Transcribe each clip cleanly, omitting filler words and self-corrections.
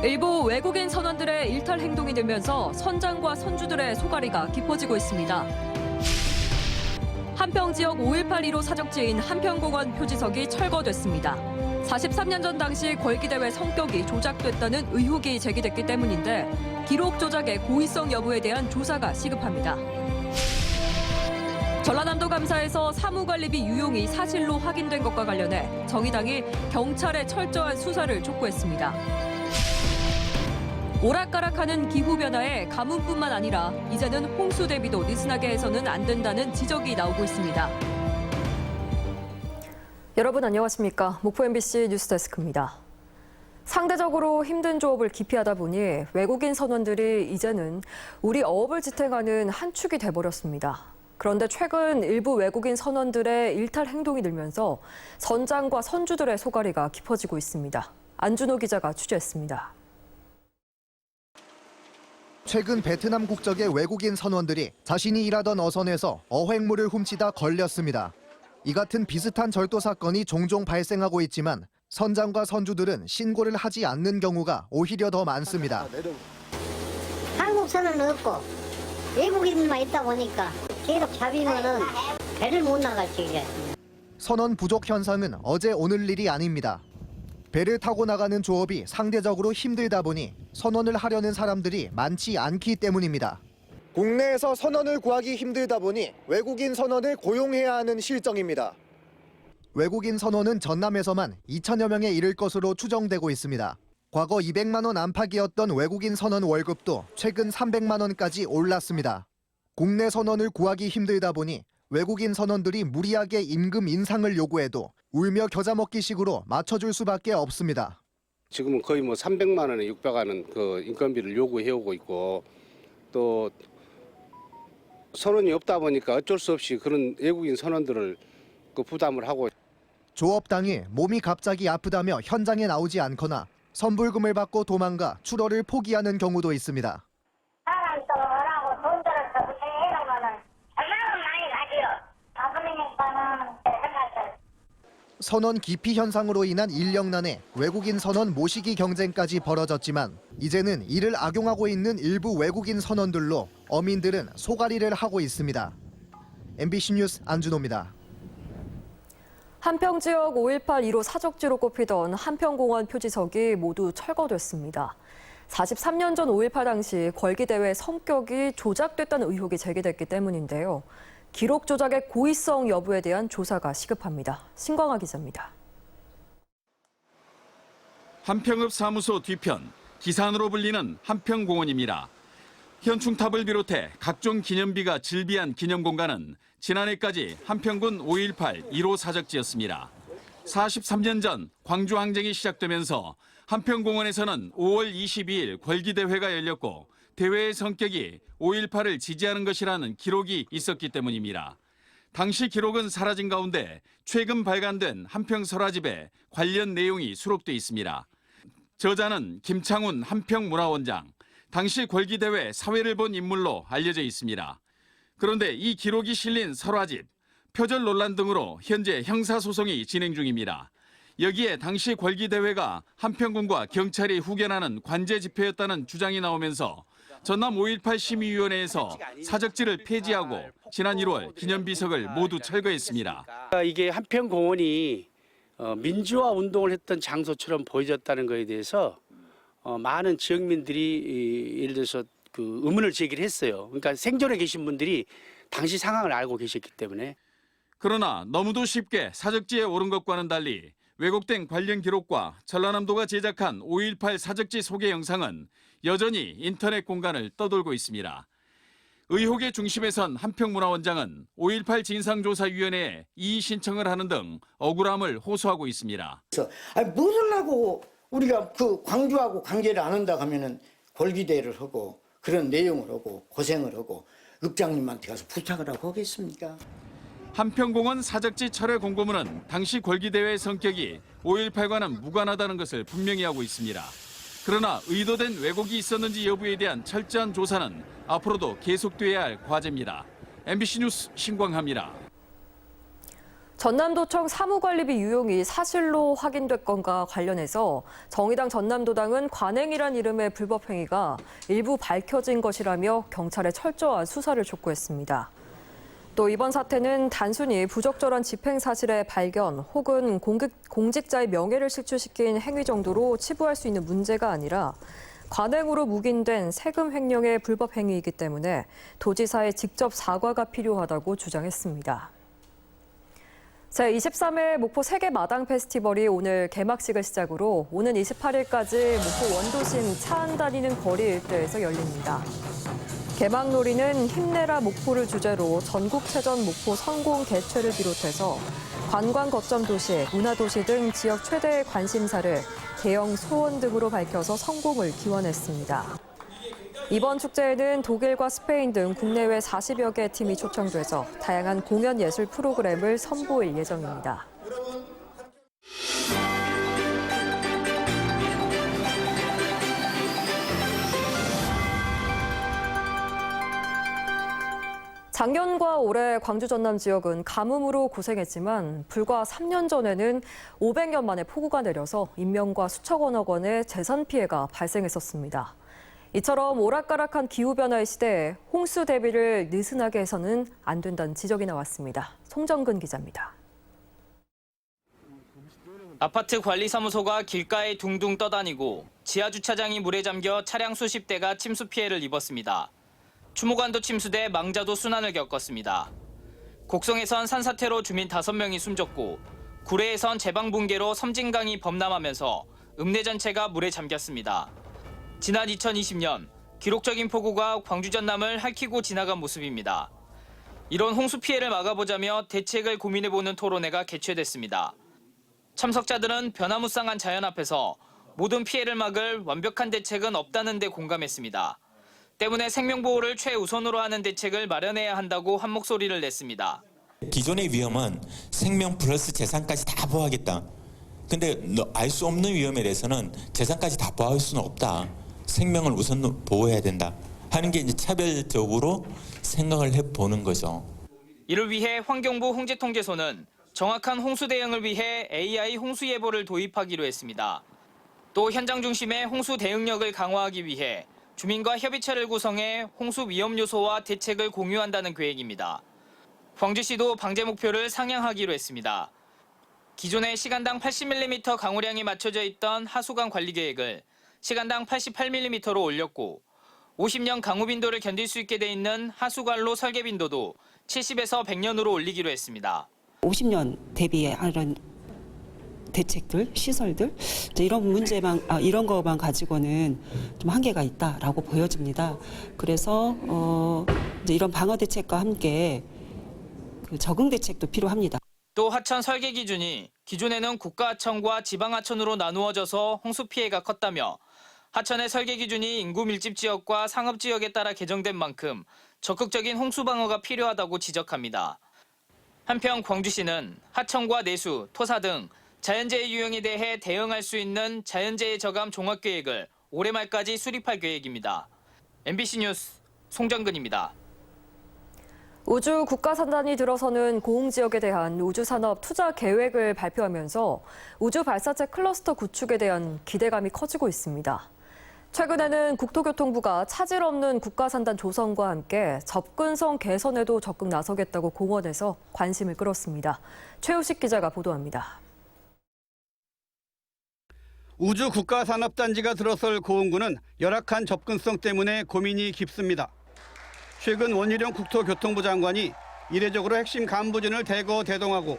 일부 외국인 선원들의 일탈 행동이 늘면서 선장과 선주들의 소갈이가 깊어지고 있습니다. 한평 지역 5.18 1호 사적지인 한평공원 표지석이 철거됐습니다. 43년 전 당시 걸기대회 성격이 조작됐다는 의혹이 제기됐기 때문인데 기록 조작의 고의성 여부에 대한 조사가 시급합니다. 전라남도 감사에서 사무관리비 유용이 사실로 확인된 것과 관련해 정의당이 경찰의 철저한 수사를 촉구했습니다. 오락가락하는 기후변화에 가뭄뿐만 아니라 이제는 홍수 대비도 느슨하게 해서는 안 된다는 지적이 나오고 있습니다. 여러분 안녕하십니까? 목포 MBC 뉴스데스크입니다. 상대적으로 힘든 조업을 기피하다 보니 외국인 선원들이 이제는 우리 어업을 지탱하는 한 축이 돼버렸습니다. 그런데 최근 일부 외국인 선원들의 일탈 행동이 늘면서 선장과 선주들의 소갈이가 깊어지고 있습니다. 안준호 기자가 취재했습니다. 최근 베트남 국적의 외국인 선원들이 자신이 일하던 어선에서 어획물을 훔치다 걸렸습니다. 이 같은 비슷한 절도 사건이 종종 발생하고 있지만 선장과 선주들은 신고를 하지 않는 경우가 오히려 더 많습니다. 한국선은 없고 외국인만 있다 보니까 계속 잡히면은 배를 못 나가지 이제. 선원 부족 현상은 어제 오늘 일이 아닙니다. 배를 타고 나가는 조업이 상대적으로 힘들다 보니 선원을 하려는 사람들이 많지 않기 때문입니다. 국내에서 선원을 구하기 힘들다 보니 외국인 선원을 고용해야 하는 실정입니다. 외국인 선원은 전남에서만 2천여 명에 이를 것으로 추정되고 있습니다. 과거 200만 원 안팎이었던 외국인 선원 월급도 최근 300만 원까지 올랐습니다. 국내 선원을 구하기 힘들다 보니 외국인 선원들이 무리하게 임금 인상을 요구해도 울며 겨자 먹기식으로 맞춰줄 수밖에 없습니다. 지금은 거의 300만 원에 육박하는 그 인건비를 요구해오고 있고 또 선원이 없다 보니까 어쩔 수 없이 그런 외국인 선원들을 부담을 하고. 조업당이 몸이 갑자기 아프다며 현장에 나오지 않거나 선불금을 받고 도망가 출어를 포기하는 경우도 있습니다. 사람 또 뭐라고 돈 들어서 고생해놓으면은 얼마나 많이 가지요. 바쁘니까는 선원 기피 현상으로 인한 인력난에 외국인 선원 모시기 경쟁까지 벌어졌지만 이제는 이를 악용하고 있는 일부 외국인 선원들로 어민들은 소갈이를 하고 있습니다. MBC 뉴스 안준호입니다. 한평 지역 5.18 1호 사적지로 꼽히던 한평공원 표지석이 모두 철거됐습니다. 43년 전 5.18 당시 걸기대회 성격이 조작됐다는 의혹이 제기됐기 때문인데요. 기록 조작의 고의성 여부에 대한 조사가 시급합니다. 신광하 기자입니다. 한평읍 사무소 뒤편, 기산으로 불리는 한평공원입니다. 현충탑을 비롯해 각종 기념비가 즐비한 기념공간은 지난해까지 한평군 5.18 1호 사적지였습니다. 43년 전 광주항쟁이 시작되면서 한평공원에서는 5월 22일 걸기대회가 열렸고 대회의 성격이 5.18을 지지하는 것이라는 기록이 있었기 때문입니다. 당시 기록은 사라진 가운데 최근 발간된 한평 설화집에 관련 내용이 수록돼 있습니다. 저자는 김창훈 한평문화원장, 당시 걸기대회 사회를 본 인물로 알려져 있습니다. 그런데 이 기록이 실린 설화집, 표절 논란 등으로 현재 형사소송이 진행 중입니다. 여기에 당시 걸기대회가 한평군과 경찰이 후견하는 관제 집회였다는 주장이 나오면서 전남 5.18 심의위원회에서 사적지를 폐지하고 지난 1월 기념비석을 모두 철거했습니다. 이게 한평공원이 민주화 운동을 했던 장소처럼 보여졌다는 것에 대해서 많은 지역민들이 예를 들어서 그 의문을 제기를 했어요. 그러니까 생존에 계신 분들이 당시 상황을 알고 계셨기 때문에. 그러나 너무도 쉽게 사적지에 오른 것과는 달리 왜곡된 관련 기록과 전라남도가 제작한 5.18 사적지 소개 영상은 여전히 인터넷 공간을 떠돌고 있습니다. 의혹의 중심에 선 한평문화원장은 5.18 진상조사위원회에 이의 신청을 하는 등 억울함을 호소하고 있습니다. 무슨 하고 우리가 그 광주하고 관계를 안 한다고 하면은 걸기대회를 하고 그런 내용을 하고 고생을 하고 읍장님한테 가서 부탁을 하고 하겠습니까? 한평공원 사적지 철회 공고문은 당시 걸기대회의 성격이 5.18과는 무관하다는 것을 분명히 하고 있습니다. 그러나 의도된 왜곡이 있었는지 여부에 대한 철저한 조사는 앞으로도 계속돼야 할 과제입니다. MBC 뉴스 신광하입니다. 전남도청 사무관리비 유용이 사실로 확인됐건과 관련해서 정의당 전남도당은 관행이란 이름의 불법 행위가 일부 밝혀진 것이라며 경찰에 철저한 수사를 촉구했습니다. 또 이번 사태는 단순히 부적절한 집행 사실의 발견 혹은 공직자의 명예를 실추시킨 행위 정도로 치부할 수 있는 문제가 아니라 관행으로 묵인된 세금 횡령의 불법 행위이기 때문에 도지사의 직접 사과가 필요하다고 주장했습니다. 제23회 목포 세계 마당 페스티벌이 오늘 개막식을 시작으로 오는 28일까지 목포 원도심 차 안 다니는 거리 일대에서 열립니다. 개막 놀이는 힘내라 목포를 주제로 전국체전 목포 성공 개최를 비롯해서 관광 거점 도시, 문화 도시 등 지역 최대의 관심사를 대형 소원 등으로 밝혀서 성공을 기원했습니다. 이번 축제에는 독일과 스페인 등 국내외 40여 개 팀이 초청돼서 다양한 공연 예술 프로그램을 선보일 예정입니다. 작년과 올해 광주 전남 지역은 가뭄으로 고생했지만 불과 3년 전에는 500년 만에 폭우가 내려서 인명과 수천억 원의 재산 피해가 발생했었습니다. 이처럼 오락가락한 기후변화의 시대에 홍수 대비를 느슨하게 해서는 안 된다는 지적이 나왔습니다. 송정근 기자입니다. 아파트 관리사무소가 길가에 둥둥 떠다니고 지하주차장이 물에 잠겨 차량 수십 대가 침수 피해를 입었습니다. 추모관도 침수돼 망자도 순환을 겪었습니다. 곡성에선 산사태로 주민 5명이 숨졌고 구례에선 제방 붕괴로 섬진강이 범람하면서 읍내 전체가 물에 잠겼습니다. 지난 2020년 기록적인 폭우가 광주 전남을 핥히고 지나간 모습입니다. 이런 홍수 피해를 막아보자며 대책을 고민해보는 토론회가 개최됐습니다. 참석자들은 변화무쌍한 자연 앞에서 모든 피해를 막을 완벽한 대책은 없다는 데 공감했습니다. 때문에 생명보호를 최우선으로 하는 대책을 마련해야 한다고 한 목소리를 냈습니다. 기존의 위험은 생명 플러스 재산까지 다 보호하겠다. 근데 알 수 없는 위험에 대해서는 재산까지 다 보호할 수는 없다. 생명을 우선 보호해야 된다 하는 게 이제 차별적으로 생각을 해보는 거죠. 이를 위해 환경부 홍제통제소는 정확한 홍수 대응을 위해 AI 홍수 예보를 도입하기로 했습니다. 또 현장 중심의 홍수 대응력을 강화하기 위해 주민과 협의체를 구성해 홍수 위험 요소와 대책을 공유한다는 계획입니다. 광주시도 방제 목표를 상향하기로 했습니다. 기존에 시간당 80mm 강우량이 맞춰져 있던 하수관 관리 계획을 시간당 88mm로 올렸고 50년 강우 빈도를 견딜 수 있게 돼 있는 하수관로 설계 빈도도 70에서 100년으로 올리기로 했습니다. 50년 대비하는 대책들, 시설들 이런 것만 가지고는 좀 한계가 있다라고 보여집니다. 그래서 이제 이런 방어 대책과 함께 그 적응 대책도 필요합니다. 또 하천 설계 기준이 기존에는 국가하천과 지방하천으로 나누어져서 홍수 피해가 컸다며 하천의 설계 기준이 인구 밀집 지역과 상업 지역에 따라 개정된 만큼 적극적인 홍수 방어가 필요하다고 지적합니다. 한편 광주시는 하천과 내수, 토사 등 자연재해 유형에 대해 대응할 수 있는 자연재해 저감 종합계획을 올해 말까지 수립할 계획입니다. MBC 뉴스 송정근입니다. 우주 국가산단이 들어서는 고흥지역에 대한 우주산업 투자 계획을 발표하면서 우주 발사체 클러스터 구축에 대한 기대감이 커지고 있습니다. 최근에는 국토교통부가 차질 없는 국가산단 조성과 함께 접근성 개선에도 적극 나서겠다고 공언해서 관심을 끌었습니다. 최우식 기자가 보도합니다. 우주 국가산업단지가 들어설 고흥구는 열악한 접근성 때문에 고민이 깊습니다. 최근 원희룡 국토교통부 장관이 이례적으로 핵심 간부진을 대거 대동하고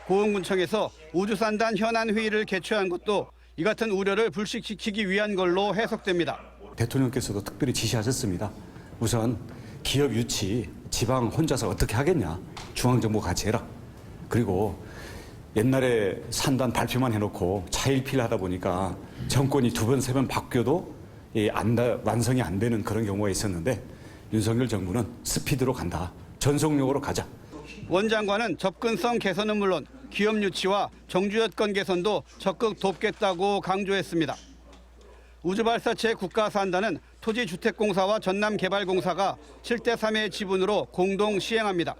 고흥군청에서 우주산단 현안 회의를 개최한 것도 이 같은 우려를 불식시키기 위한 걸로 해석됩니다. 대통령께서도 특별히 지시하셨습니다. 우선 기업 유치, 지방 혼자서 어떻게 하겠냐. 중앙정부 같이 해라. 그리고 옛날에 산단 발표만 해놓고 차일피일하다 보니까 정권이 2번, 3번 바뀌어도 완성이 안 되는 그런 경우가 있었는데 윤석열 정부는 스피드로 간다. 전속력으로 가자. 원 장관은 접근성 개선은 물론 기업 유치와 정주 여건 개선도 적극 돕겠다고 강조했습니다. 우주발사체 국가산단은 토지주택공사와 전남개발공사가 7대3의 지분으로 공동 시행합니다.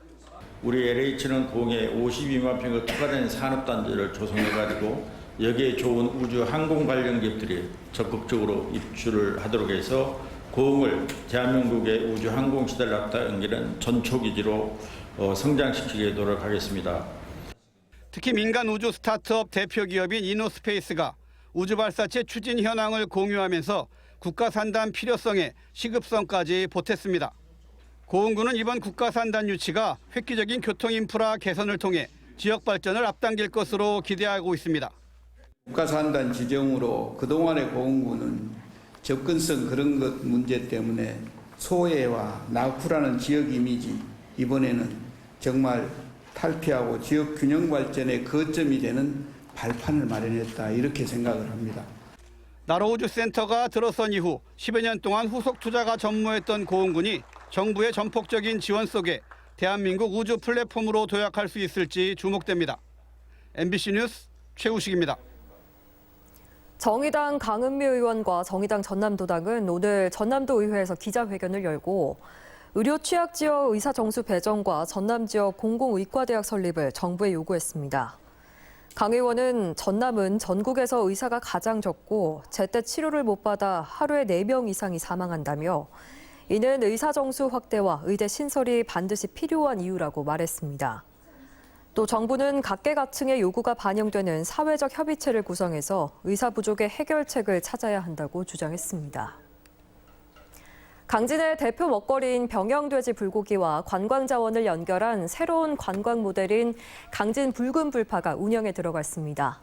우리 LH는 공에 52만 평을 특화된 산업단지를 조성해가지고 여기에 좋은 우주 항공 관련 기업들이 적극적으로 입주를 하도록 해서 고흥을 대한민국의 우주 항공 시대를 앞당기는 전초기지로 성장시키게 노력하겠습니다. 특히 민간 우주 스타트업 대표 기업인 이노스페이스가 우주 발사체 추진 현황을 공유하면서 국가산단 필요성에 시급성까지 보탰습니다. 고흥군은 이번 국가산단 유치가 획기적인 교통 인프라 개선을 통해 지역 발전을 앞당길 것으로 기대하고 있습니다. 국가산단 지정으로 그동안의 고흥군은 접근성 그런 것 문제 때문에 소외와 낙후라는 지역 이미지 이번에는 정말 탈피하고 지역 균형 발전의 거점이 되는 발판을 마련했다 이렇게 생각을 합니다. 나로우주센터가 들어선 이후 10여 년 동안 후속 투자가 전무했던 고흥군이 정부의 전폭적인 지원 속에 대한민국 우주 플랫폼으로 도약할 수 있을지 주목됩니다. MBC 뉴스 최우식입니다. 정의당 강은미 의원과 정의당 전남도당은 오늘 전남도 의회에서 기자회견을 열고 의료 취약 지역 의사 정수 배정과 전남 지역 공공의과대학 설립을 정부에 요구했습니다. 강 의원은 전남은 전국에서 의사가 가장 적고 제때 치료를 못 받아 하루에 4명 이상이 사망한다며 이는 의사 정수 확대와 의대 신설이 반드시 필요한 이유라고 말했습니다. 또 정부는 각계각층의 요구가 반영되는 사회적 협의체를 구성해서 의사 부족의 해결책을 찾아야 한다고 주장했습니다. 강진의 대표 먹거리인 병영돼지 불고기와 관광자원을 연결한 새로운 관광 모델인 강진 붉은 불파가 운영에 들어갔습니다.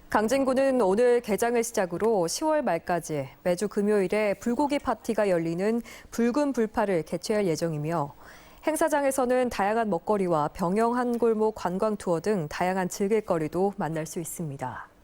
강진구는 오늘 개장을 시작으로 10월 말까지 매주 금요일에 불고기 파티가 열리는 붉은 불파를 개최할 예정이며 행사장에서는 다양한 먹거리와 병영 한 골목 관광 투어 등 다양한 즐길거리도 만날 수 있습니다.